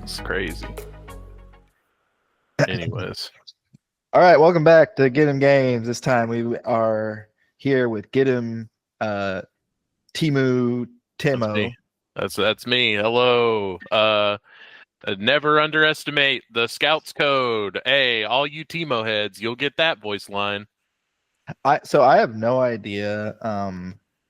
It's crazy. Anyways. All right, welcome back to Giddm Games. This time we are here with Giddm, Temu, Temo. That's me. Hello. Never underestimate the Scouts code. Hey, all you Timo heads, you'll get that voice line. So I have no idea,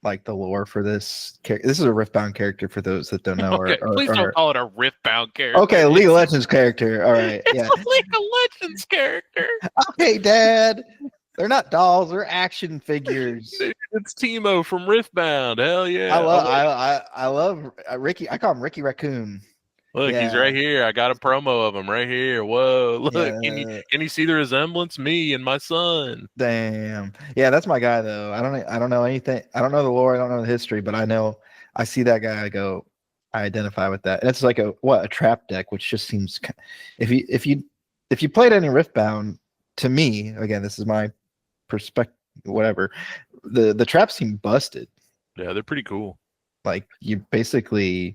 like the lore for this character. This is a Riftbound character for those that don't know. Okay, please don't call it a Riftbound character. Okay, League of Legends character. All right, it's a League of Legends character. Okay, Dad. They're not dolls; they're action figures. Dude, it's Timo from Riftbound. Hell yeah! I love Ricky. I call him Ricky Raccoon. Look, he's right here. I got a promo of him right here. Whoa, look. Yeah. Can you see the resemblance? Me and my son. Damn. Yeah, that's my guy though. I don't know anything. I don't know the lore, I don't know the history, but I see that guy, I identify with that. And it's like a trap deck, which just seems if you played any Riftbound, to me, again, this is my perspective, whatever. The traps seem busted. Yeah, they're pretty cool. Like you play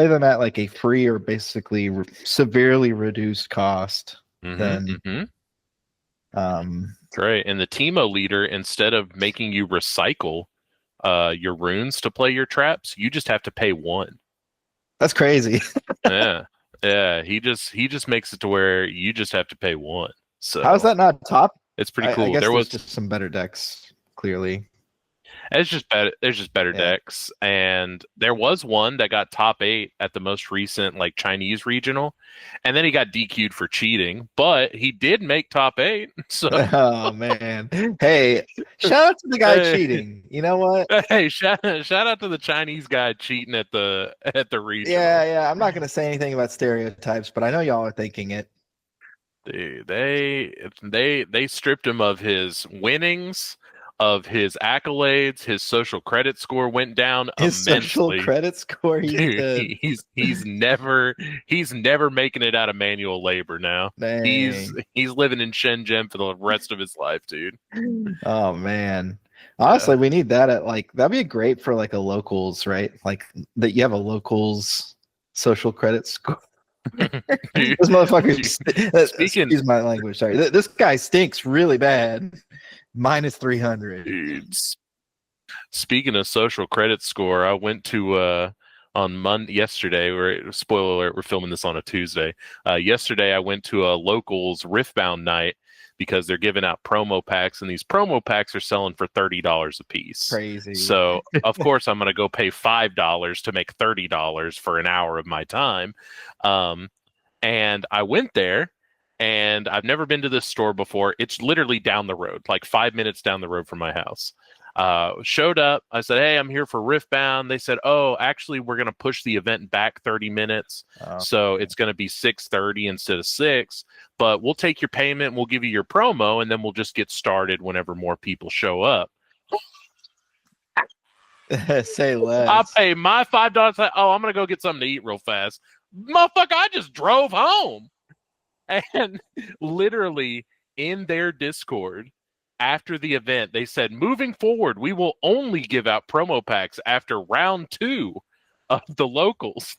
them at like a free or basically severely reduced cost. That's right. And the Timo leader, instead of making you recycle your runes to play your traps, you just have to pay 1. That's crazy. Yeah. He just makes it to where you just have to pay 1. So how is that not top? It's pretty cool. I guess there was just some better decks, clearly. It's just better. There's just better decks, and there was one that got top 8 at the most recent like Chinese regional, and then he got DQ'd for cheating. But he did make top 8. So oh man, hey, shout out to the guy cheating. You know what? Hey, shout out to the Chinese guy cheating at the regional. Yeah. I'm not gonna say anything about stereotypes, but I know y'all are thinking it. Dude, they stripped him of his winnings, of his accolades. His social credit score went down immensely. Social credit score, he's never making it out of manual labor now. Dang. He's living in Shenzhen for the rest of his life, dude. Oh man. Honestly, we need that that'd be great for like a locals, right? Like that you have a locals social credit score. This motherfucker. Excuse my language. Sorry. This guy stinks really bad. Minus 300. Dude. Speaking of social credit score, I went to on yesterday. Spoiler alert, we're filming this on a Tuesday. Yesterday, I went to a locals Riftbound night because they're giving out promo packs, and these promo packs are selling for $30 a piece. Crazy. So of course I'm going to go pay $5 to make $30 for an hour of my time. And I went there, and I've never been to this store before. It's literally down the road, like 5 minutes down the road from my house. Showed up. I said, hey, I'm here for Riftbound. They said, oh, actually, we're going to push the event back 30 minutes. So it's going to be 6:30 instead of 6. But we'll take your payment. We'll give you your promo, and then we'll just get started whenever more people show up. Say less. I pay my $5. Oh, I'm going to go get something to eat real fast. Motherfucker, I just drove home. And literally in their Discord, after the event, they said, moving forward, we will only give out promo packs after round 2 of the locals.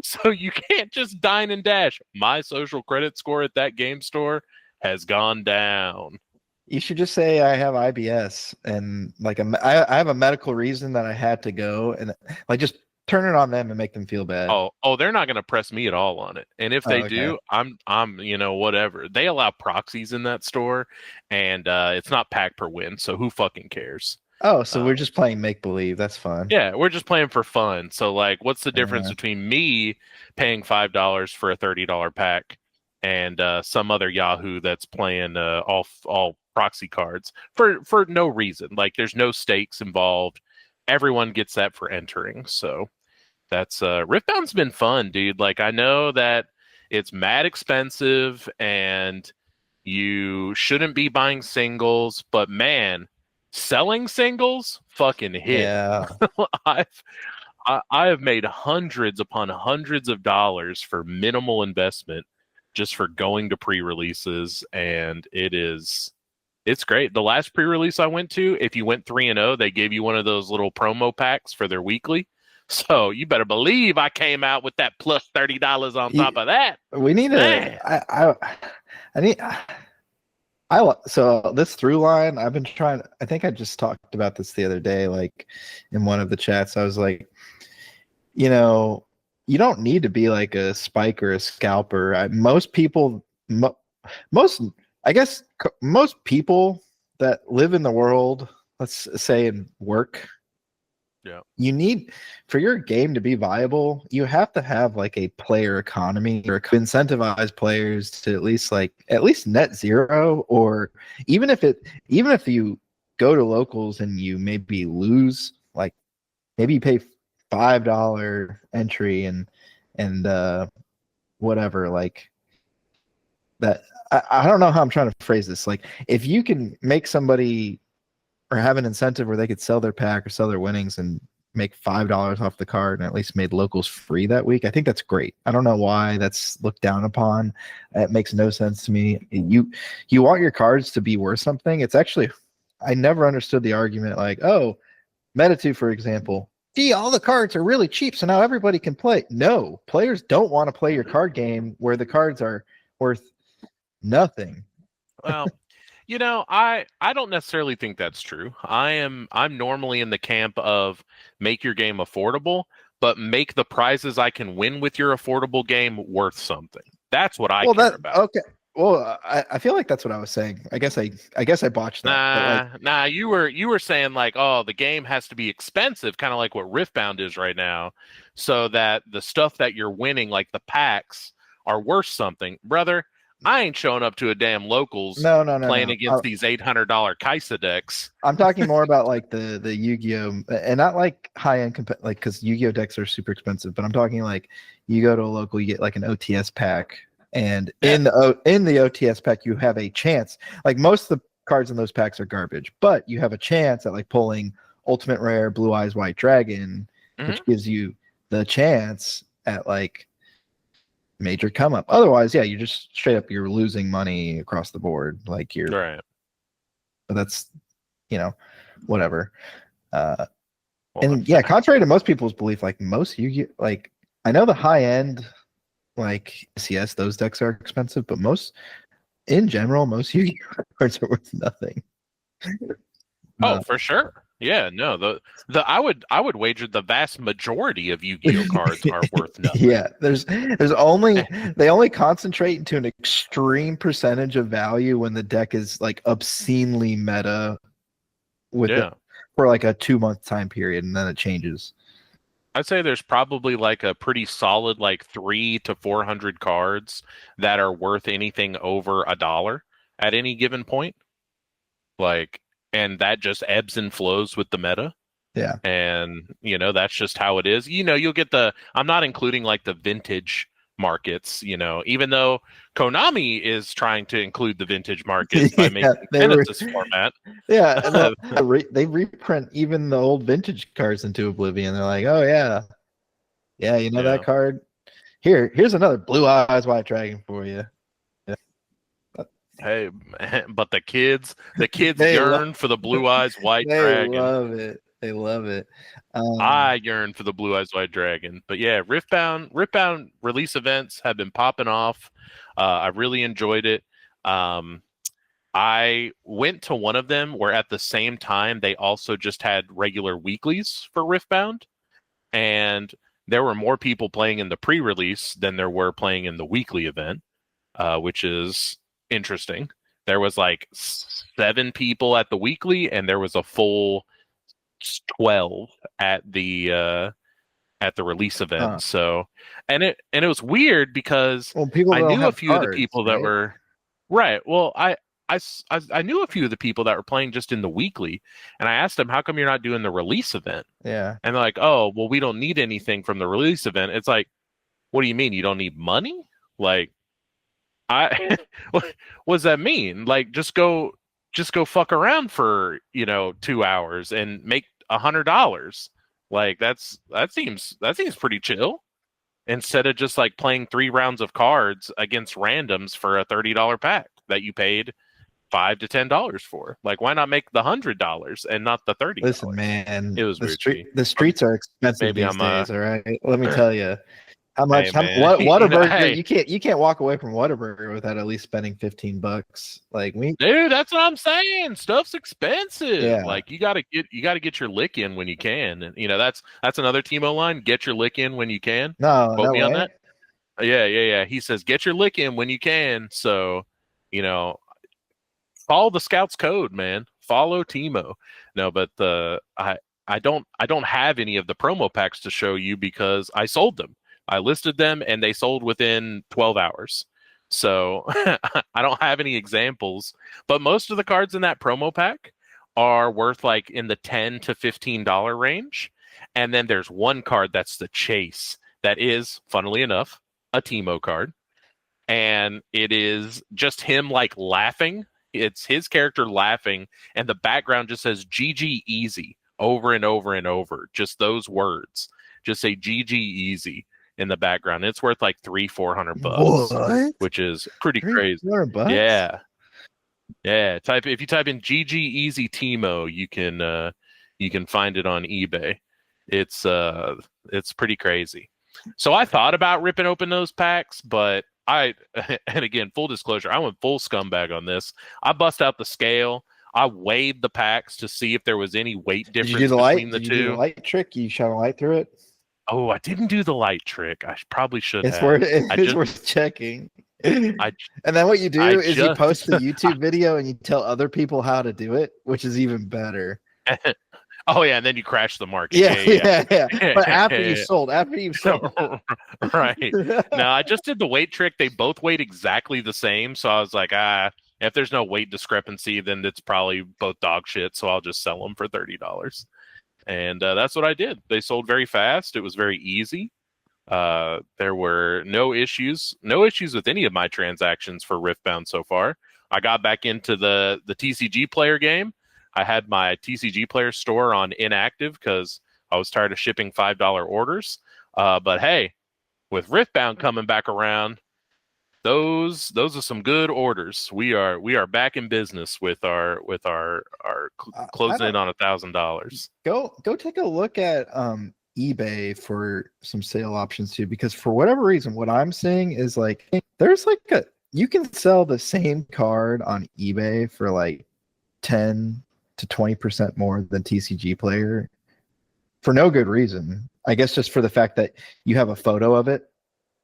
So you can't just dine and dash. My social credit score at that game store has gone down. You should just say I have IBS and I have a medical reason that I had to go, and like just turn it on them and make them feel bad. Oh, they're not going to press me at all on it. And if they do, I'm whatever. They allow proxies in that store, and it's not pack per win, so who fucking cares? Oh, so we're just playing make believe. That's fun. Yeah, we're just playing for fun. So like, what's the difference between me paying $5 for a $30 pack and some other Yahoo that's playing all proxy cards for no reason? Like, there's no stakes involved. Everyone gets that for entering. So that's Riftbound's been fun, dude. Like, I know that it's mad expensive and you shouldn't be buying singles, but man, selling singles fucking hit. Yeah. I have made hundreds upon hundreds of dollars for minimal investment just for going to pre-releases, and it's great. The last pre-release I went to, if you went 3-0, they gave you one of those little promo packs for their weekly. So you better believe I came out with that plus $30 on top of that. We need Man. I need. So this through line, I've been trying. I think I just talked about this the other day, like in one of the chats. I was like, you know, you don't need to be like a spike or a scalper. Most people, most, I guess, most people that live in the world, let's say, and work, Yeah. you need, for your game to be viable, you have to have like a player economy or incentivize players to at least net zero, or even if you go to locals and you maybe lose, like maybe you pay $5 entry and whatever, like that. I don't know how I'm trying to phrase this. Like if you can make somebody or have an incentive where they could sell their pack or sell their winnings and make $5 off the card and at least made locals free that week, I think that's great. I don't know why that's looked down upon. It makes no sense to me. You want your cards to be worth something. It's actually, I never understood the argument like, oh, Metazoo, for example, gee, all the cards are really cheap, so now everybody can play. No, players don't want to play your card game where the cards are worth nothing. Well, I don't necessarily think that's true. I'm normally in the camp of make your game affordable, but make the prizes I can win with your affordable game worth something. That's what I care about. Okay. Well, I feel like that's what I was saying. I guess I botched that. Nah, you were saying like, oh, the game has to be expensive, kind of like what Riftbound is right now, so that the stuff that you're winning, like the packs, are worth something. Brother, I ain't showing up to a damn locals playing against these $800 Kaisa decks. I'm talking more about like the Yu-Gi-Oh, and not like high end like, because Yu-Gi-Oh decks are super expensive, but I'm talking like you go to a local, you get like an OTS pack. And in the OTS pack, you have a chance. Like most of the cards in those packs are garbage, but you have a chance at like pulling Ultimate Rare, Blue Eyes White Dragon, which gives you the chance at like major come up. Otherwise, yeah, you just straight up you're losing money across the board. Like you're right. But that's whatever. And yeah, contrary to most people's belief, like most like I know the high end like CS, those decks are expensive, but in general, most Yu-Gi-Oh cards are worth nothing. Oh, for sure. Yeah, no, the I would wager the vast majority of Yu-Gi-Oh cards are worth nothing. Yeah, there's only they only concentrate into an extreme percentage of value when the deck is like obscenely meta with it for like a 2-month time period, and then it changes. I'd say there's probably like a pretty solid like 300 to 400 cards that are worth anything over $1 at any given point. Like, and that just ebbs and flows with the meta. Yeah. And, that's just how it is. You'll get I'm not including like the vintage markets, even though Konami is trying to include the vintage markets by making Genesis format. Yeah, and they reprint even the old vintage cards into Oblivion. They're like, oh yeah, that card. Here's another Blue Eyes White Dragon for you. Yeah. Hey, but the kids yearn for the Blue Eyes White Dragon. They love it. I yearn for the Blue Eyes White Dragon. But yeah, Riftbound release events have been popping off. I really enjoyed it. I went to one of them where at the same time they also just had regular weeklies for Riftbound, and there were more people playing in the pre-release than there were playing in the weekly event, which is interesting. There was like 7 people at the weekly, and there was a full 12 at the release event. So, and it was weird because I knew a few of the people that were right. Well, I knew a few of the people that were playing just in the weekly, and I asked them, how come you're not doing the release event? Yeah. And they're like, oh, well, we don't need anything from the release event. It's like, what do you mean? You don't need money? Like, what does that mean? Like, just go fuck around for, 2 hours and make $100. Like, that seems pretty chill. Instead of just like playing 3 rounds of cards against randoms for a $30 pack that you paid $5 to $10 for. Like, why not make the $100 and not the $30? Listen, man, It was weird to me. the streets are expensive Maybe these I'm days. All right, let me tell you. hey man, What Whataburger? hey You can't walk away from Whataburger without at least spending $15. Like we, dude, that's what I'm saying. Stuff's expensive. yeah. Like you gotta get your lick in when you can. And that's another Timo line. Get your lick in when you can. No, Quote no me on that. way. Yeah. He says get your lick in when you can. So, you know, follow the Scouts code, man. Follow Timo. No, but I don't have any of the promo packs to show you because I sold them. I listed them and they sold within 12 hours. So I don't have any examples, but most of the cards in that promo pack are worth like in the $10 to $15 range. And then there's one card that's the chase that is, funnily enough, a Timo card. And it is just him like laughing. It's his character laughing, and the background just says GG easy over and over and over. Just those words. Just say GG easy in the background. It's worth like $300-400, What? which is pretty crazy. $300? Yeah. Yeah. If you type in GG easy Timo, you can find it on eBay. It's pretty crazy. So I thought about ripping open those packs, but and again, full disclosure, I went full scumbag on this. I bust out the scale. I weighed the packs to see if there was any weight difference between the Did you two. do the light trick? You shine a light through it? Oh, I didn't do the light trick. I probably should It's have. worth worth checking. And then what you do is you post the YouTube video and you tell other people how to do it, which is even better. Oh yeah, and then you crash the market. Yeah. But after you've sold. Right. No, I just did the weight trick. They both weighed exactly the same, so I was like, if there's no weight discrepancy, then it's probably both dog shit. So I'll just sell them for $30. And that's what I did. They sold very fast. It was very easy. There were no issues with any of my transactions for Riftbound so far. I got back into the TCG player game. I had my TCG player store on inactive because I was tired of shipping $5 orders. But hey, with Riftbound coming back around, those are some good orders. We are back in business with our closing in on $1,000. Go take a look at eBay for some sale options too, because for whatever reason, what I'm seeing is like there's like you can sell the same card on eBay for like 10 to 20% more than TCG player for no good reason. I guess just for the fact that you have a photo of it,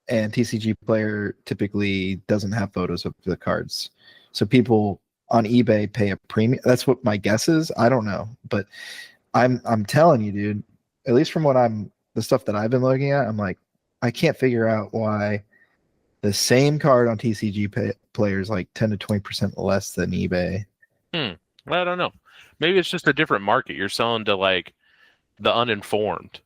and TCG player typically doesn't have photos of the cards. So people on eBay pay a premium. That's what my guess is. I don't know, but I'm telling you, dude, at least from the stuff that I've been looking at, I'm like, I can't figure out why the same card on TCG player is like 10 to 20% less than eBay. I don't know. Maybe it's just a different market. You're selling to like the uninformed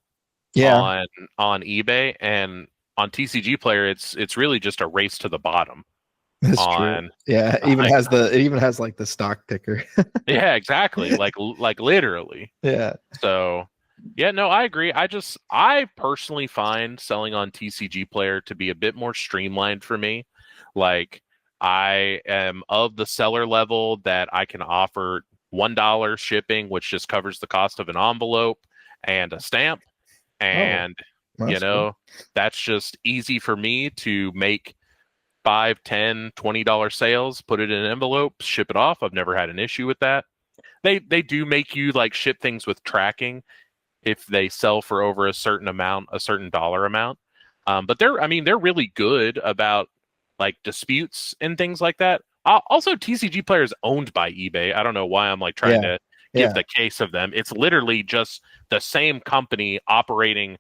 on eBay, and on TCG player it's really just a race to the bottom. That's true. Yeah, it even has like the stock ticker. Yeah, exactly. Like literally. Yeah. So yeah, no, I agree. I personally find selling on TCG player to be a bit more streamlined for me. Like I am of the seller level that I can offer $1 shipping, which just covers the cost of an envelope and a stamp. And cool. That's just easy for me to make $5, $10, $20 sales, put it in an envelope, ship it off. I've never had an issue with that. They do make you like ship things with tracking if they sell for over a certain amount, a certain dollar amount. But they're really good about like disputes and things like that. Also, TCG player is owned by eBay. I don't know why I'm like trying to give the case of them. It's literally just the same company operating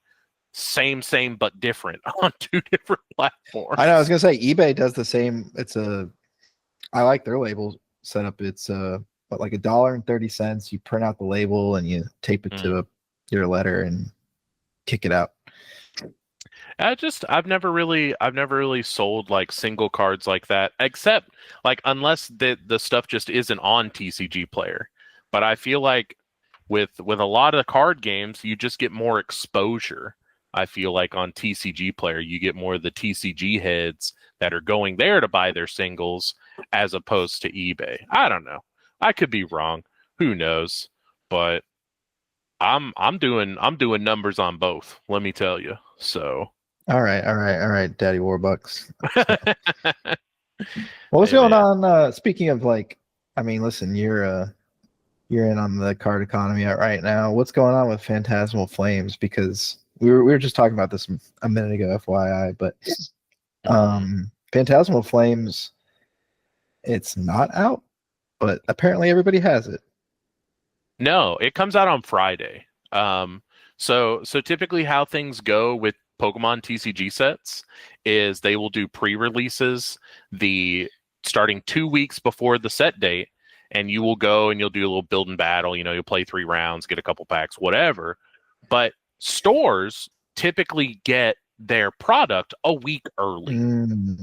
same but different on two different platforms. I know. I was gonna say eBay does the same. I like their label setup. It's like $1.30. You print out the label and you tape it to your letter and kick it out. I've never really sold like single cards like that, except like unless the stuff just isn't on TCG player. But I feel like with a lot of card games, you just get more exposure. I feel like on TCG player, you get more of the TCG heads that are going there to buy their singles, as opposed to eBay. I don't know. I could be wrong. Who knows? But I'm doing numbers on both. Let me tell you. So. All right, Daddy Warbucks. Well, what's Hey going man. on? Speaking of like, I mean, listen, you're in on the card economy right now. What's going on with Phantasmal Flames? Because we were just talking about this a minute ago, FYI. But Phantasmal Flames, it's not out, but apparently everybody has it. No, it comes out on Friday. So typically how things go with Pokemon TCG sets is they will do pre-releases the starting 2 weeks before the set date, and you will go and you'll do a little build and battle. You'll play 3 rounds, get a couple packs, whatever. But stores typically get their product a week early.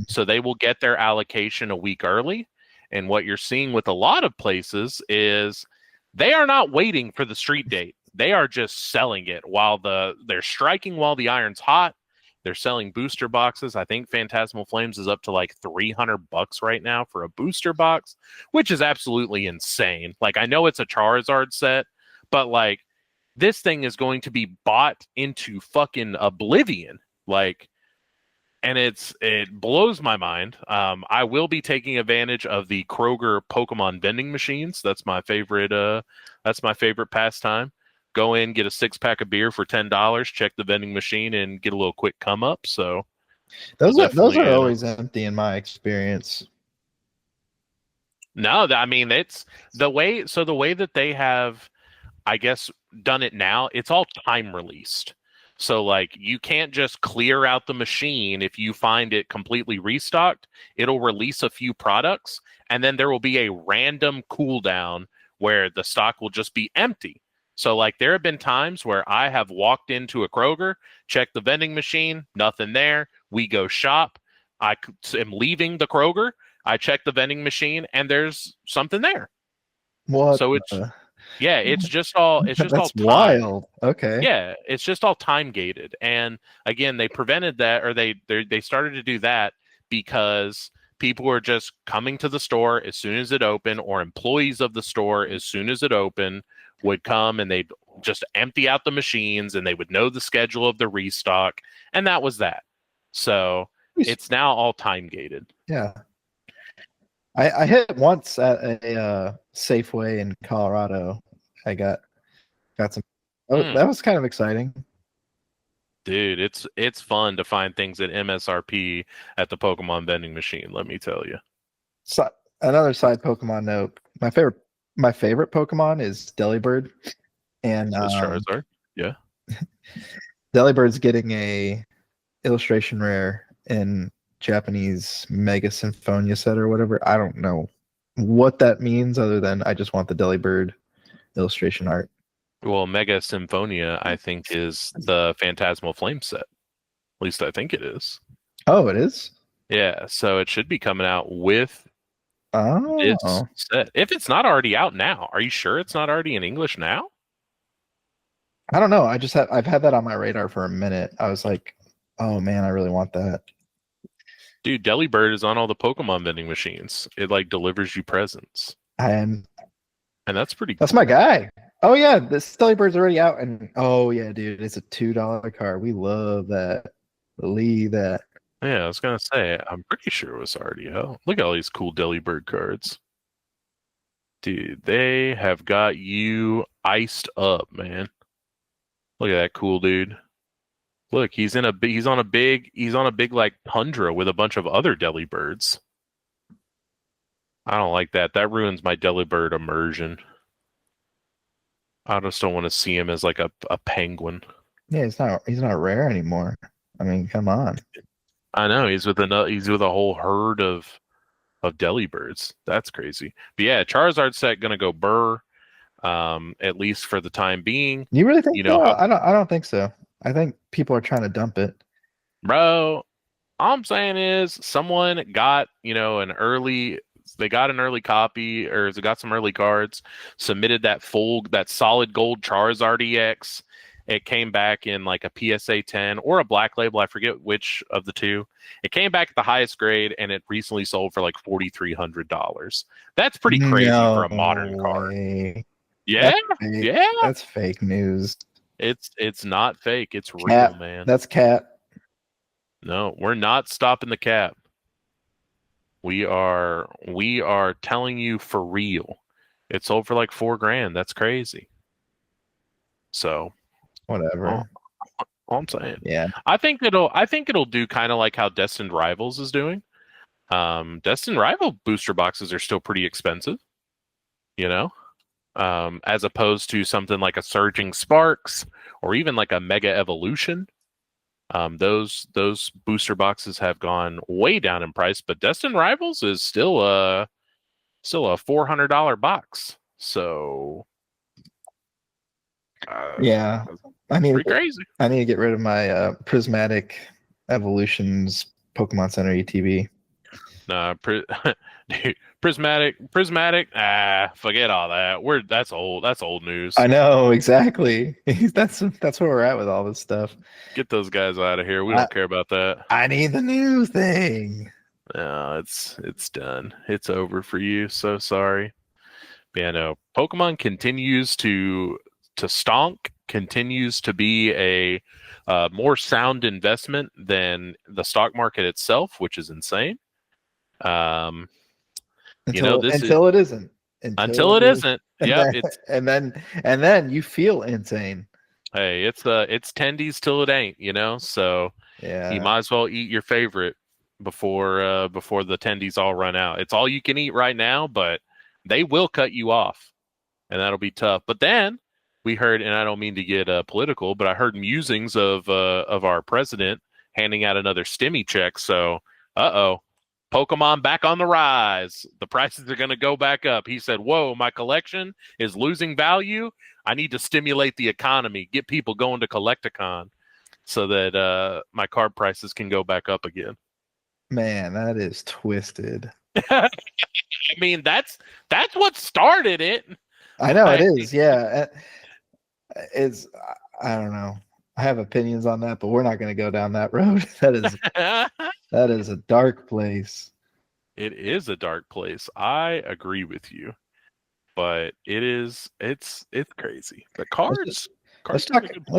So they will get their allocation a week early. And what you're seeing with a lot of places is they are not waiting for the street date. They are just selling it while they're striking while the iron's hot. They're selling booster boxes. I think Phantasmal Flames is up to like $300 right now for a booster box, which is absolutely insane. Like, I know it's a Charizard set, but like this thing is going to be bought into fucking oblivion. Like, and it blows my mind. I will be taking advantage of the Kroger Pokemon vending machines. That's my favorite. That's my favorite pastime. Go in, get a 6-pack of beer for $10. Check the vending machine and get a little quick come up. So those are always empty in my experience. No, I mean it's the way. So the way that they have, I guess, done it now, it's all time released. So like you can't just clear out the machine if you find it completely restocked. It'll release a few products and then there will be a random cooldown where the stock will just be empty. So like there have been times where I have walked into a Kroger, checked the vending machine, nothing there. We go shop. I am leaving the Kroger. I check the vending machine and there's something there. What? So it's just all That's time. wild. Okay. Yeah, it's just all time gated. And again, they prevented that, or they started to do that because people were just coming to the store as soon as it opened, or employees of the store as soon as it opened would come and they'd just empty out the machines and they would know the schedule of the restock, and that was that. So it's now all time gated. Yeah. I hit once at a Safeway in Colorado. I got some. Oh, that was kind of exciting. Dude, it's fun to find things at MSRP at the Pokemon vending machine, let me tell you. So, another side Pokemon note. My favorite Pokemon is Delibird. And Charizard. Yeah. Delibird's getting a illustration rare in Japanese Mega Symphonia set or whatever. I don't know what that means other than I just want the Delibird illustration art. Well, Mega Symphonia, I think, is the Phantasmal Flame set. At least I think it is. Oh, it is? Yeah, so it should be coming out with this set. If it's not already out now, are you sure it's not already in English now? I don't know. I've had that on my radar for a minute. I was like, oh man, I really want that. Dude, Delibird is on all the Pokemon vending machines. It like delivers you presents. And that's pretty That's cool. my guy. Oh yeah, this Delibird's already out, and oh yeah, dude, it's a $2 card. We love that. Believe that. Yeah, I was gonna say, I'm pretty sure it was already out. Look at all these cool Delibird cards. Dude, they have got you iced up, man. Look at that cool dude. Look, he's on a big like tundra with a bunch of other Delibirds. I don't like that. That ruins my Delibird immersion. I just don't want to see him as like a penguin. Yeah, he's not rare anymore. I mean, come on. I know he's with a whole herd of Delibirds. That's crazy. But yeah, Charizard set gonna go burr, at least for the time being. You really think so? I don't think so. I think people are trying to dump it. Bro, all I'm saying is someone got, an early copy, or they got some early cards, submitted that solid gold Charizard EX, It came back in like a PSA 10 or a black label. I forget which of the two. It came back at the highest grade, and it recently sold for like $4,300. That's pretty crazy for No a modern card. way. Yeah, That's fake. yeah. That's fake news. It's not fake. It's real, Cap. man. That's cap. No, we're not stopping the cap. We are telling you for real. It sold for like $4,000. That's crazy. So, Whatever. all I'm saying. Yeah. I think it'll do kind of like how Destined Rivals is doing. Destined Rival booster boxes are still pretty expensive, you know, as opposed to something like a Surging Sparks or even like a Mega Evolution. Those booster boxes have gone way down in price, but Destined Rivals is still a $400 box. So Yeah. I need pretty crazy. I need to get rid of my Prismatic Evolutions Pokemon Center ETB. Nah, dude, prismatic. Forget all that. That's old. That's old news. I know exactly. That's where we're at with all this stuff. Get those guys out of here. We don't care about that. I need the new thing. No, it's done. It's over for you. So sorry. But yeah, no. Pokemon continues to stonk. Continues to be a more sound investment than the stock market itself, which is insane. Until It isn't. Until it isn't. Yep. And then you feel insane. Hey, it's tendies till it ain't, So yeah, you might as well eat your favorite before the tendies all run out. It's all you can eat right now, but they will cut you off, and that'll be tough. But then we heard, and I don't mean to get political, but I heard musings of our president handing out another stimmy check. So, Pokemon back on the rise. The prices are going to go back up. He said, "Whoa, my collection is losing value. I need to stimulate the economy, get people going to Collecticon so that my card prices can go back up again." Man, that is twisted. I mean, that's what started it. I know it is. Yeah. I don't know. I have opinions on that, but we're not going to go down that road. That is a dark place. It is a dark place. I agree with you, but it's crazy. The cards. Let's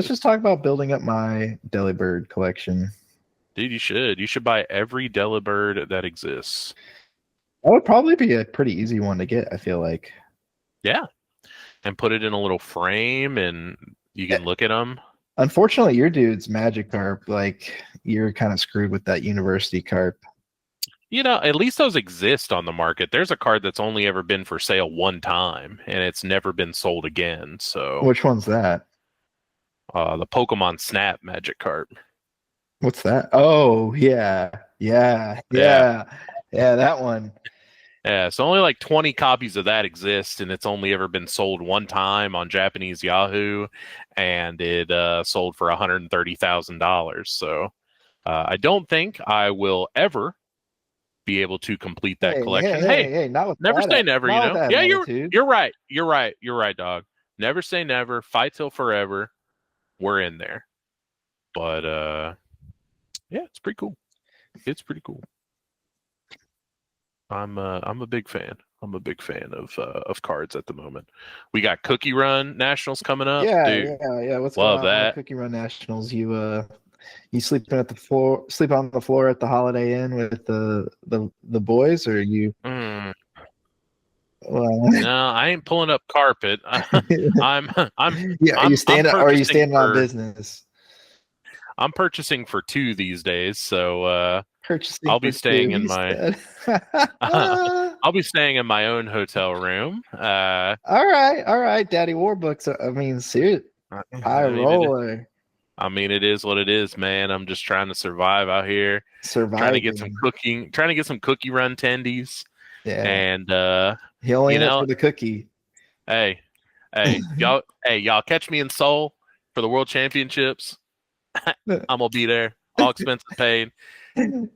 just talk about building up my Delibird collection. Dude, you should buy every Delibird that exists. That would probably be a pretty easy one to get, I feel like. Yeah, and put it in a little frame, and you can look at them. Unfortunately, your dude's Magikarp, like, you're kind of screwed with that University Carp. At least those exist on the market. There's a card that's only ever been for sale one time, and it's never been sold again. So, which one's that? The Pokemon Snap Magikarp. What's that? Oh, yeah, that one. Yeah, so only like 20 copies of that exist, and it's only ever been sold one time on Japanese Yahoo, and it sold for $130,000. So I don't think I will ever be able to complete that collection. Hey, not with never say never, Yeah, attitude. you're right. You're right, dog. Never say never. Fight till forever. We're in there. But yeah, it's pretty cool. It's pretty cool. I'm a big fan. I'm a big fan of cards at the moment. We got Cookie Run Nationals coming up. Yeah, dude. yeah. What's love going on that with Cookie Run Nationals? You sleeping on the floor at the Holiday Inn with the boys, or you? Well, no, I ain't pulling up carpet. I'm. Yeah, are you standing on business? I'm purchasing for two these days, so I'll be staying in my. I'll be staying in my own hotel room. All right, Daddy Warbucks. I mean, serious high roller. I mean, it is what it is, man. I'm just trying to survive out here. Trying to get some cookie run tendies. Yeah. And he only in for the cookie. Hey, y'all catch me in Seoul for the World Championships. I'm gonna be there. All expenses paid.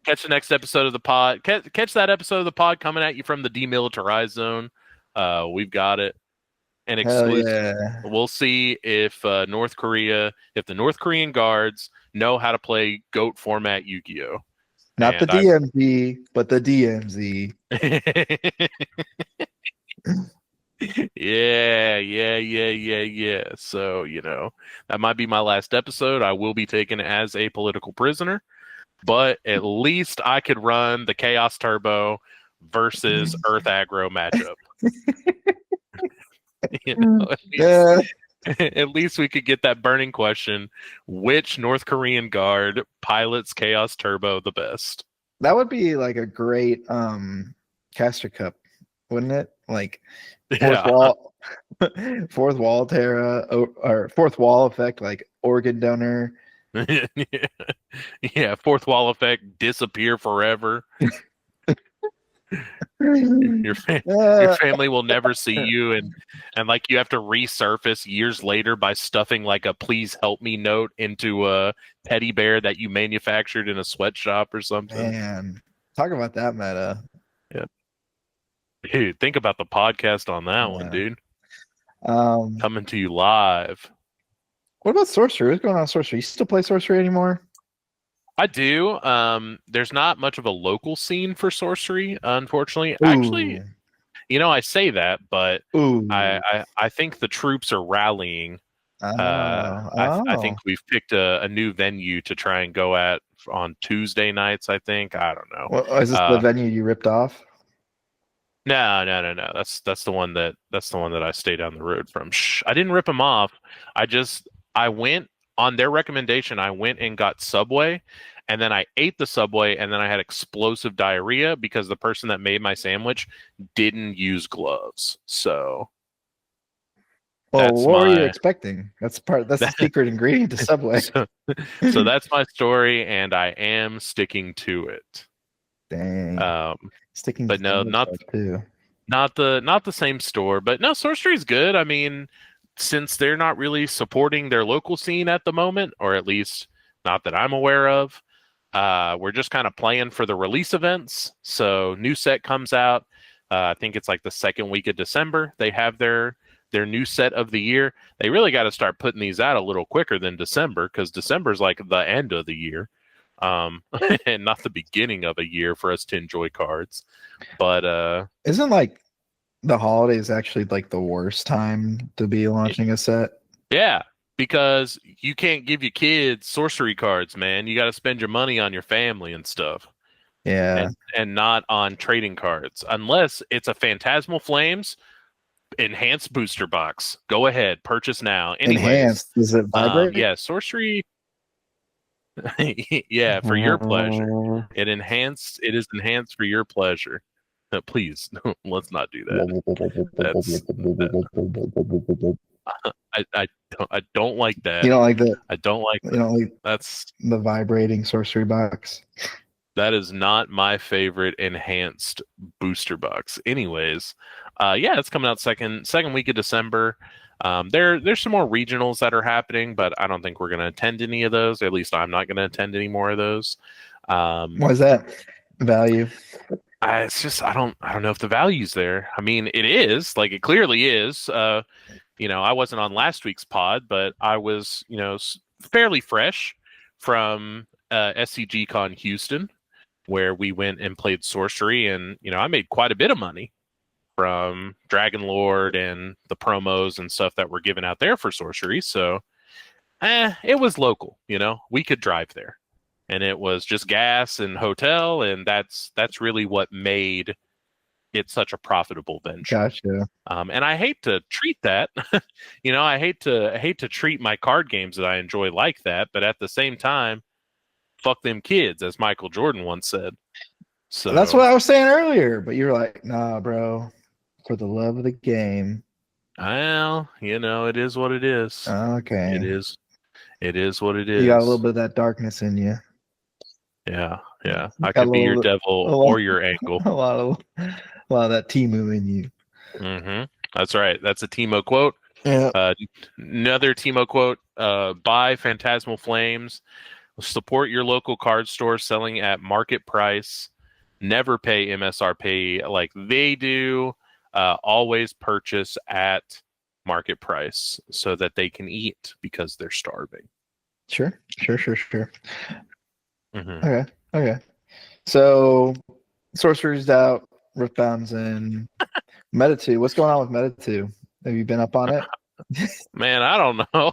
Catch the next episode of the pod. Catch that episode of the pod coming at you from the demilitarized zone. We've got it. an Hell exclusive. yeah. We'll see if the North Korean guards know how to play GOAT format Yu-Gi-Oh. Not the And I DMZ, but the DMZ. yeah. So, that might be my last episode. I will be taken as a political prisoner, but at least I could run the Chaos Turbo versus Earth Aggro matchup. At Yeah, least, at least we could get that burning question: which North Korean guard pilots Chaos Turbo the best? that would be like a great caster cup, wouldn't it? Like fourth Yeah, wall, fourth wall Terra, or fourth wall effect, like organ donor. yeah. Fourth wall effect, disappear forever. Your your Uh, family will never see you, and like you have to resurface years later by stuffing like a "please help me" note into a teddy bear that you manufactured in a sweatshop or something. man, talk about that meta. Yeah, dude, think about the podcast on that one, Yeah. dude. Um, Coming to you live. what about sorcery? What's going on with sorcery? You still play sorcery anymore? I do. There's not much of a local scene for sorcery, unfortunately. Actually, Ooh, I say that, but ooh. I think the troops are rallying. Oh, I think oh. we've picked a new venue to try and go at on Tuesday nights. I think I don't know. Well, is this the venue you ripped off? No. That's the one that I stay down the road from. Shh, I didn't rip them off. I went on their recommendation. I went and got Subway, and then I ate the Subway, and then I had explosive diarrhea because the person that made my sandwich didn't use gloves. So Well, that's what were you my expecting? That's the secret ingredient to Subway. so, so that's my story, and I am sticking to it. Dang. Um, Sticking to but no, sandwich bread too. not the same store. But no, Sorcery's good. I mean, since they're not really supporting their local scene at the moment, or at least not that I'm aware of, we're just kind of playing for the release events. So new set comes out. I think it's like the second week of December. They have their new set of the year. They really got to start putting these out a little quicker than December, because December is like the end of the year, and not the beginning of a year for us to enjoy cards. But Isn't like the holidays actually like the worst time to be launching a set? yeah, because you can't give your kids sorcery cards, man. You got to spend your money on your family and stuff, Yeah. and not on trading cards, unless it's a Phantasmal Flames enhanced booster box. Go ahead, purchase now. Anyways, Enhanced. Does it vibrate? yeah, sorcery. Yeah, for your pleasure. It is enhanced for your pleasure. Please, let's not do that. That's I don't like that. You don't like the I don't like you that. don't like That's the vibrating sorcery box. that is not my favorite enhanced booster box. Anyways, yeah, it's coming out second week of December. There's some more regionals that are happening, but I don't think we're going to attend any of those. At least I'm not going to attend any more of those. Why is that? Value. It's just I don't know if the value's there. I mean, it is, like, it clearly is. I wasn't on last week's pod, but I was fairly fresh from SCG Con Houston, where we went and played sorcery, and I made quite a bit of money from Dragon Lord and the promos and stuff that were given out there for sorcery. So it was local. We could drive there, and it was just gas and hotel, and that's really what made it such a profitable venture. Gotcha. And I hate to treat that, I hate to treat my card games that I enjoy like that, but at the same time, fuck them kids, as Michael Jordan once said. So That's what I was saying earlier, but you're like, nah, bro, for the love of the game. well, it is what it is. Okay. It is what it is. You got a little bit of that darkness in you. Yeah. I Got a could be your little- devil a lot- or your angel. A lot of that Temu in you. Mm-hmm. That's right. That's a Timo quote. Yeah. Another Timo quote. Buy Phantasmal Flames. Support your local card store selling at market price. Never pay MSRP like they do. Always purchase at market price so that they can eat because they're starving. Sure. Mm-hmm. Okay. So Sorcerer's out, Riftbound's in. Meta2. What's going on with Meta2? Have you been up on it? Man, I don't know.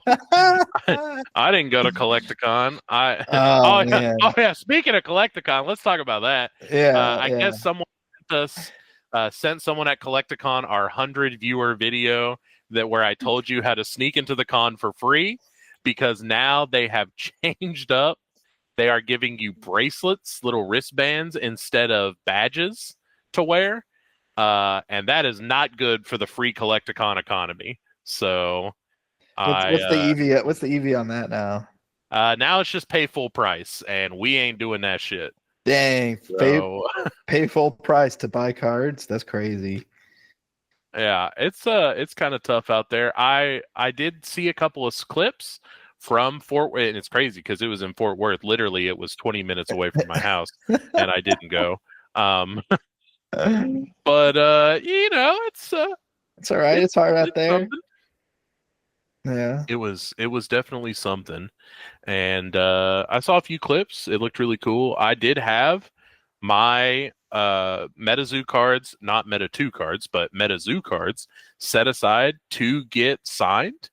I didn't go to Collecticon. Oh man. oh yeah. Speaking of Collecticon, let's talk about that. I Yeah. guess someone sent someone at Collecticon our 100 viewer video where I told you how to sneak into the con for free, because now they have changed up. They are giving you bracelets, little wristbands instead of badges to wear, and that is not good for the free Collecticon economy. So What's the EV? What's the EV on that now? now it's just pay full price, and we ain't doing that shit. Dang, So pay full price to buy cards. That's crazy. yeah, it's kind of tough out there. I did see a couple of clips from Fort Worth, and it's crazy because it was in Fort Worth. Literally, it was 20 minutes away from my house, and I didn't go. But it's all right. It's hard out there. Something. Yeah. It was definitely something. And I saw a few clips. It looked really cool. I did have my Metazoo cards, not Meta 2 cards, but Metazoo cards set aside to get signed.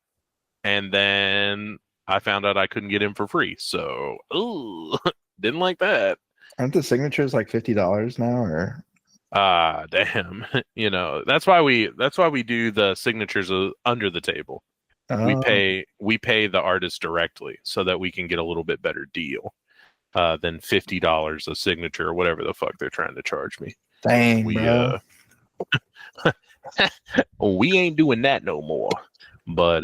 And then I found out I couldn't get in for free. So, ooh, didn't like that. Aren't the signatures like $50 now, or? Damn. That's why we do the signatures under the table. We pay the artist directly so that we can get a little bit better deal than $50 a signature or whatever the fuck they're trying to charge me. Dang, bro. We ain't doing that no more. But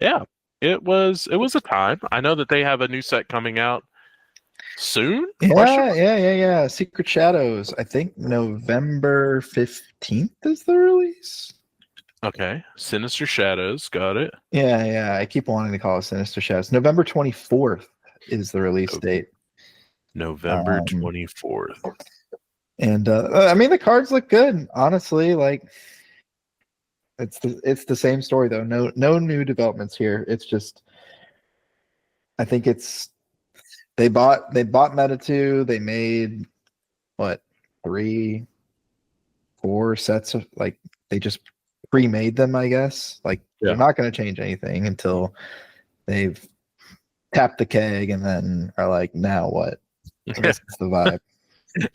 yeah, it was a time. I know that they have a new set coming out soon. Yeah. Secret Shadows. I think November 15th is the release. Okay, Sinister Shadows, got it. Yeah. I keep wanting to call it Sinister Shadows. November 24th is the release date. November 24th. And I mean, the cards look good, honestly. Like, it's the same story though. No new developments here. It's just, I think they bought Meta2. They made what, 3, 4 sets of, like, they just pre-made them, I guess. Like, they're not going to change anything until they've tapped the keg and then are like, now what? This is the vibe.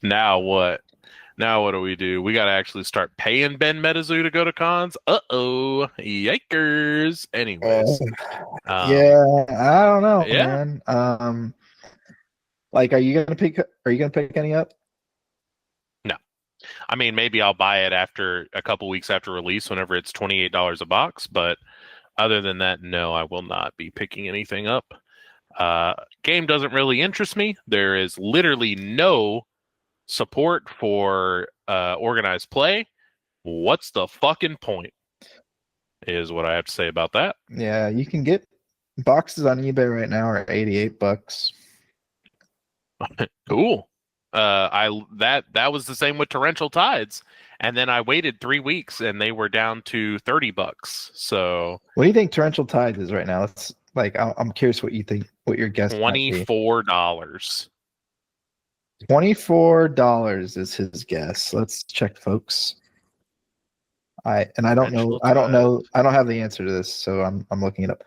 Now what? Now what do? We got to actually start paying Ben Metazoo to go to cons. Yikers. Anyways. Yeah, I don't know, man. Like, are you gonna pick any up? No. I mean, maybe I'll buy it after a couple weeks after release whenever it's $28 a box, but other than that, no, I will not be picking anything up. Game doesn't really interest me. There is literally no support for organized play. What's the fucking point? Is what I have to say about that. Yeah, you can get boxes on eBay right now are $88. Cool. That was the same with Torrential Tides, and then I waited 3 weeks and they were down to $30. So what do you think Torrential Tides is right now? Let's, like, I'm curious what you think. What your guess? $24. $24 is his guess. Let's check, folks. I don't know. I don't have the answer to this, so I'm looking it up.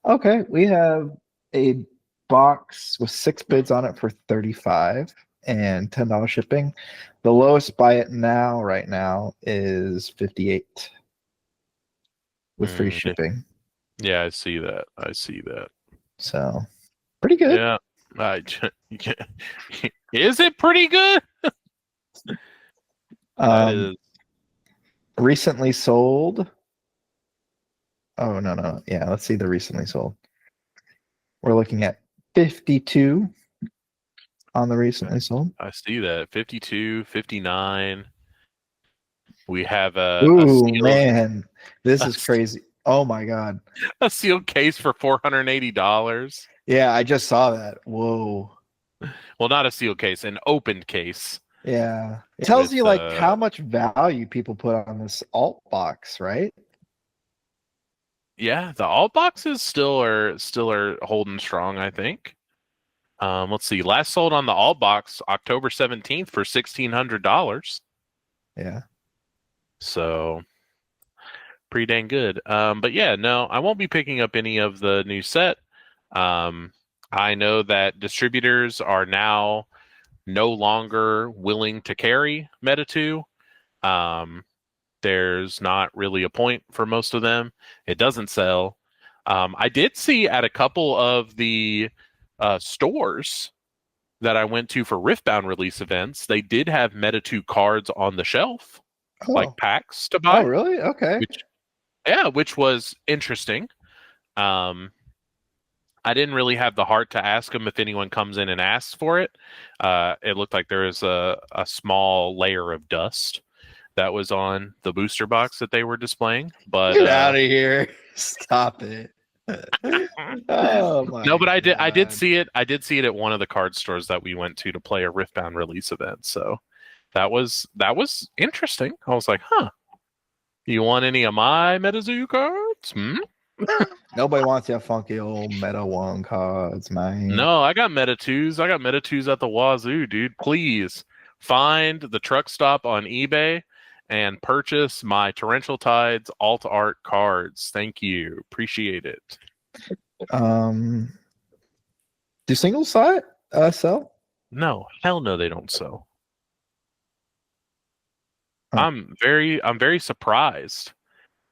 Okay, we have a box with 6 bids on it for $35 and $10 shipping. The lowest buy it now, right now, is $58 with free shipping. Yeah, I see that. So, pretty good. Yeah. Is it pretty good? That is recently sold. Oh, no. Yeah, let's see the recently sold. We're looking at 52 on the recently sold. I see that. 52, 59. We have man, this is crazy. Oh my god. A sealed case for $480. Yeah, I just saw that. Whoa. Well, not a sealed case, an opened case. Yeah. It tells you like how much value people put on this alt box, right? Yeah, the alt boxes still are holding strong, I think. Let's see. Last sold on the alt box October 17th for $1,600. Yeah. So pretty dang good. But yeah, no, I won't be picking up any of the new set. I know that distributors are now no longer willing to carry Metazoo. There's not really a point for most of them. It doesn't sell. I did see at a couple of the stores that I went to for Riftbound release events, they did have Metazoo cards on the shelf, like Oh. packs to Oh, buy. really? Okay. Which was interesting. Um, I didn't really have the heart to ask them if anyone comes in and asks for it. It looked like there was a small layer of dust that was on the booster box that they were displaying. But Get out of here. Stop it. Oh my no, but I did God. see it. I did see it at one of the card stores that we went to play a Riftbound release event. So that was interesting. I was like, huh. You want any of my Metazoo cards? Nobody wants your funky old Meta One cards, man. No, I got Meta 2s. I got Meta 2s at the wazoo, dude. Please find the truck stop on eBay and purchase my Torrential Tides alt art cards. Thank you. Appreciate it. Do single site sell? No, hell no, they don't sell. Huh. I'm very surprised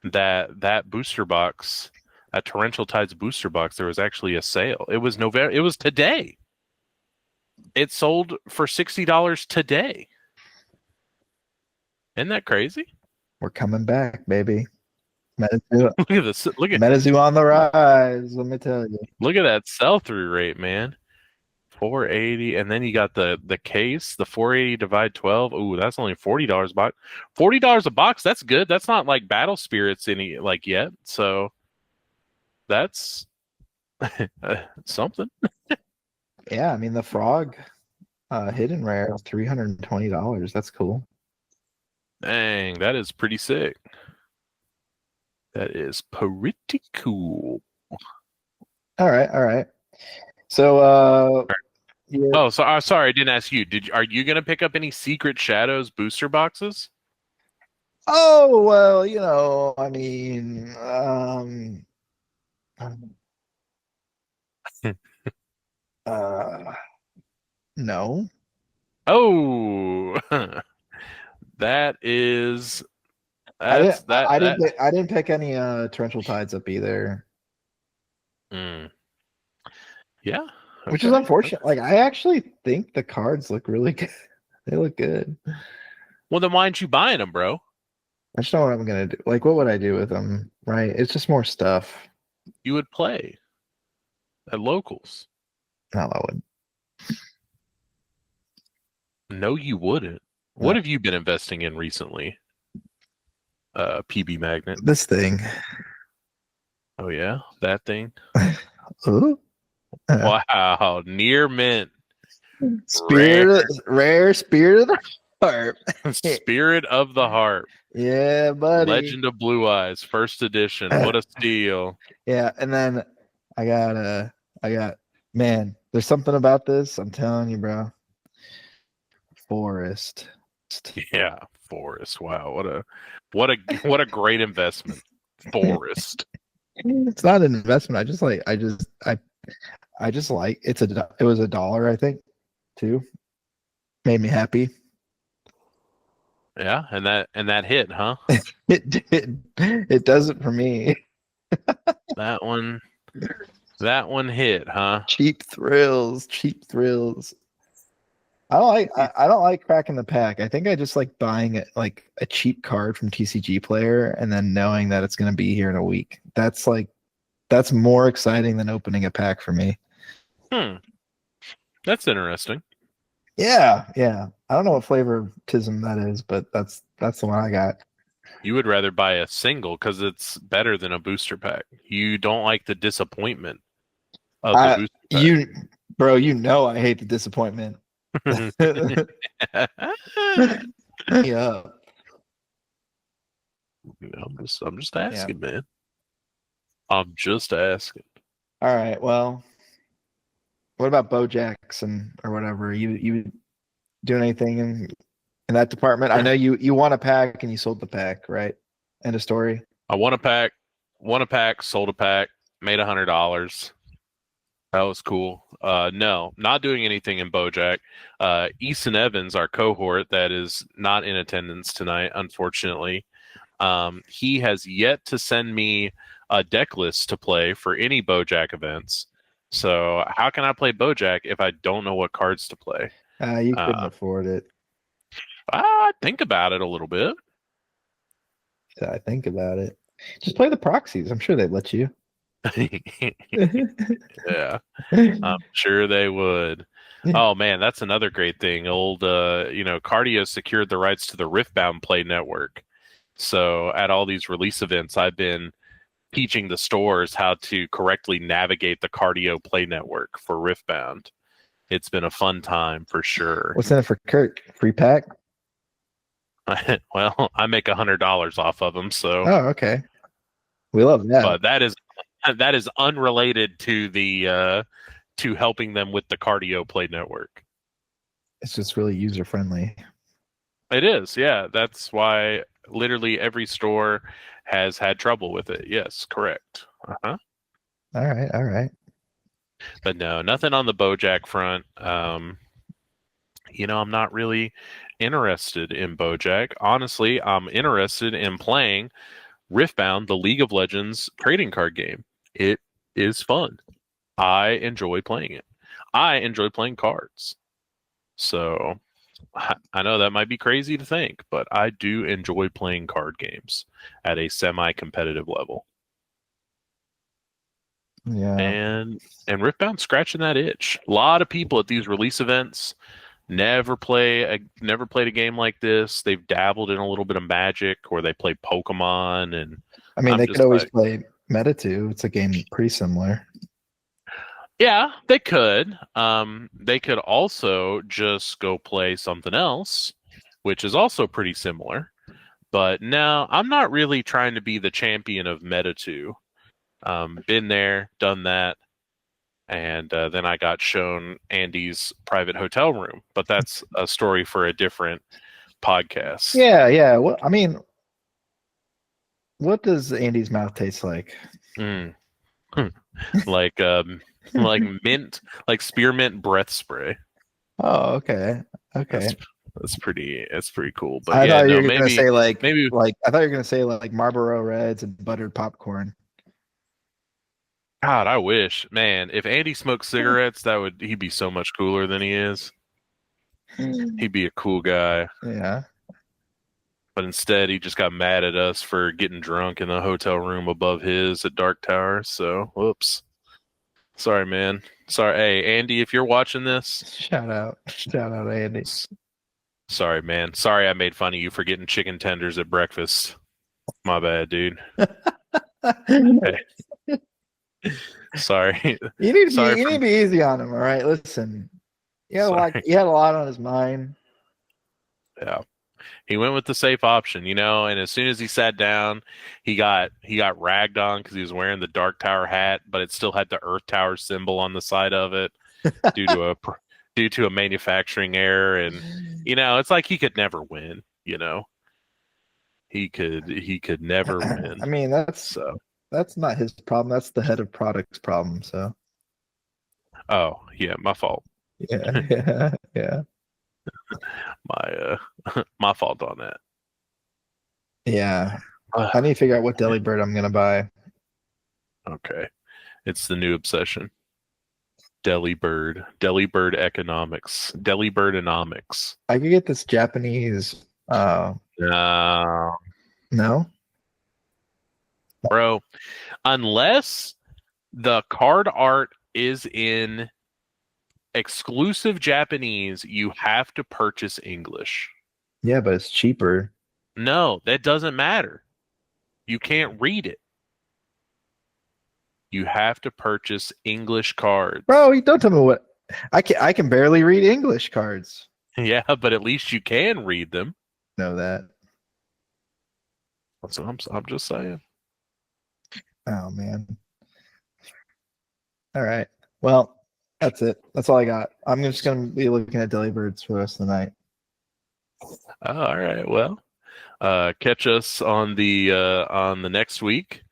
that booster box, that Torrential Tides booster box, there was actually a sale. It was November. It was today. It sold for $60 today. Isn't that crazy? We're coming back, baby. Metazoo, Look at this. Look at Metazoo on the rise. Let me tell you. Look at that sell-through rate, man. 480, and then you got the case, the 480 divide 12. Ooh, that's only $40 a box. $40 a box, that's good. That's not like Battle Spirits any like yet. So that's something. Yeah, I mean the frog hidden rare is $320. That's cool. Dang, that is pretty sick. That is pretty cool. All right. So yeah. Oh, so sorry, I didn't ask you. Are you gonna pick up any Secret Shadows booster boxes? Oh well, I mean, no. Oh, that is I that's didn't. that I that. didn't. I didn't pick any torrential tides up either, Mm. Yeah, which is unfortunate. Like I actually think the cards look really good. They look good. Well, then why aren't you buying them, bro? I just know what I'm gonna do. Like, what would I do with them? Right? It's just more stuff. You would play at locals. No, I wouldn't. No, you wouldn't. No. What have you been investing in recently? PB Magnet. This thing. Oh yeah, that thing. Ooh. Wow, near mint. Rare spirit of the heart. Spirit of the Heart. Yeah, buddy. Legend of Blue Eyes, first edition. What a steal. Yeah, and then I got man, there's something about this, I'm telling you, bro. Forest. Yeah, Forest. Wow, what a great investment. Forest. It's not an investment. I just like it was $1, I think, too. Made me happy. Yeah, and that hit, huh? It did. It does it for me. That one hit, huh? Cheap thrills. I don't like cracking the pack. I think I just like buying like a cheap card from TCG Player and then knowing that it's going to be here in a week. That's more exciting than opening a pack for me. That's interesting. Yeah. I don't know what favoritism that is, but that's the one I got. You would rather buy a single because it's better than a booster pack. You don't like the disappointment of the booster pack. Bro, I hate the disappointment. Yeah. I'm just asking, man. I'm just asking. All right. Well, what about Bojack's and or whatever? You doing anything in that department? I know you want a pack and you sold the pack, right? End of story. I won a pack, sold a pack, made $100. That was cool. No, not doing anything in Bojack. Easton Evans, our cohort that is not in attendance tonight, unfortunately. He has yet to send me a deck list to play for any Bojack events. So how can I play Bojack if I don't know what cards to play? You couldn't afford it. I think about it a little bit. So I think about it. Just play the proxies. I'm sure they'd let you. Yeah, I'm sure they would. Oh man, that's another great thing. Old, Cardio secured the rights to the Riftbound Play Network. So at all these release events, I've been teaching the stores how to correctly navigate the Cardio Play Network for Riftbound. It's been a fun time for sure. What's in it for Kurt? Free pack? Well, I make $100 off of them, so. Oh, okay. We love that. But that is unrelated to the to helping them with the Cardio Play Network. It's just really user friendly. It is, yeah. That's why literally every store has had trouble with it. Yes, correct. Uh-huh. All right. But no, nothing on the Bojack front. I'm not really interested in Bojack. Honestly, I'm interested in playing Riftbound, the League of Legends trading card game. It is fun. I enjoy playing it. I enjoy playing cards. So I know that might be crazy to think, but I do enjoy playing card games at a semi-competitive level. Yeah. And Riftbound scratching that itch. A lot of people at these release events never played a game like this. They've dabbled in a little bit of Magic, or they play Pokemon, and I mean, they could always play Metazoo. It's a game pretty similar. Yeah, they could. They could also just go play something else, which is also pretty similar. But no, I'm not really trying to be the champion of Metazoo. Been there, done that. And then I got shown Andy's private hotel room, but that's a story for a different podcast. Yeah. Well, I mean, what does Andy's mouth taste like? Like mint, like spearmint breath spray. Oh, okay. That's pretty cool. But I thought you were maybe gonna say like maybe I thought you were gonna say like Marlboro Reds and buttered popcorn. God, I wish, man, if Andy smoked cigarettes, he'd be so much cooler than he is. He'd be a cool guy. Yeah. But instead, he just got mad at us for getting drunk in the hotel room above his at Dark Tower. So, whoops. Sorry, man. Sorry. Hey, Andy, if you're watching this, shout out, Andy. Sorry, man. Sorry I made fun of you for getting chicken tenders at breakfast. My bad, dude. Hey. Sorry. You need to be easy on him, all right? Listen. He had a lot on his mind. Yeah. He went with the safe option, and as soon as he sat down, he got ragged on because he was wearing the Dark Tower hat, but it still had the Earth Tower symbol on the side of it due to a manufacturing error. And it's like he could never win. He could never win. I mean, that's not his problem. That's the head of product's problem. So. Oh yeah, my fault. Yeah. My fault on that. Yeah. I need to figure out what deli bird I'm gonna buy. Okay. It's the new obsession. Deli bird economics. Deli birdonomics. I could get this Japanese No. Bro, unless the card art is in exclusive Japanese, you have to purchase English. Yeah, but it's cheaper. No, that doesn't matter. You can't read it. You have to purchase English cards. Bro, don't tell me what I can barely read English cards. Yeah, but at least you can read them. Know that. That's what I'm just saying. Oh man. All right. Well, that's it. That's all I got. I'm just gonna be looking at Delibirds for the rest of the night. Oh, all right. Well, catch us on the next week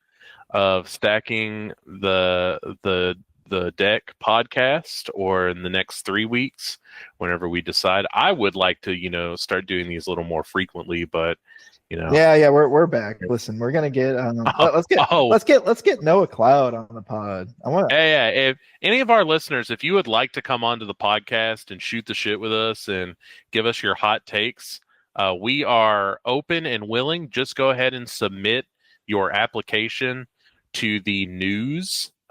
of stacking the deck podcast, or in the next 3 weeks, whenever we decide. I would like to start doing these a little more frequently, but Yeah, we're back. Listen, we're gonna get oh, let's get Noah Cloud on the pod. I want to. yeah, if any of our listeners, if you would like to come onto the podcast and shoot the shit with us and give us your hot takes, we are open and willing. Just go ahead and submit your application to the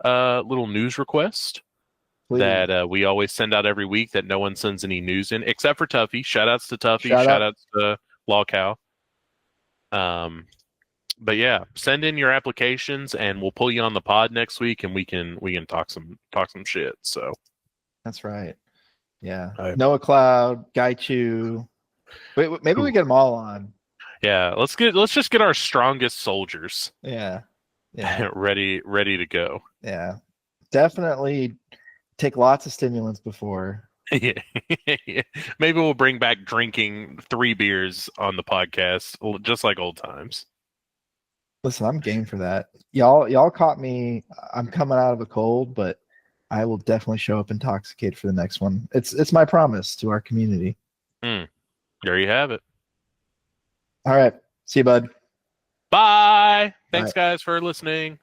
little news request Please. that we always send out every week, that no one sends any news in except for Tuffy. Shout outs to Tuffy. Shout Shout out. outs to Law Cow. But yeah, send in your applications and we'll pull you on the pod next week, and we can talk some shit. So That's right. Yeah. All right. Noah Cloud, Guy Chu. Wait, maybe we get them all on. Yeah, let's just get our strongest soldiers. Yeah. ready to go. Yeah. Definitely take lots of stimulants before. Yeah. Maybe we'll bring back drinking 3 beers on the podcast, just like old times. Listen, I'm game for that. Y'all caught me. I'm coming out of a cold, but I will definitely show up intoxicated for the next one. It's my promise to our community. There you have it. All right. See you, bud. Bye. Thanks, guys, for listening.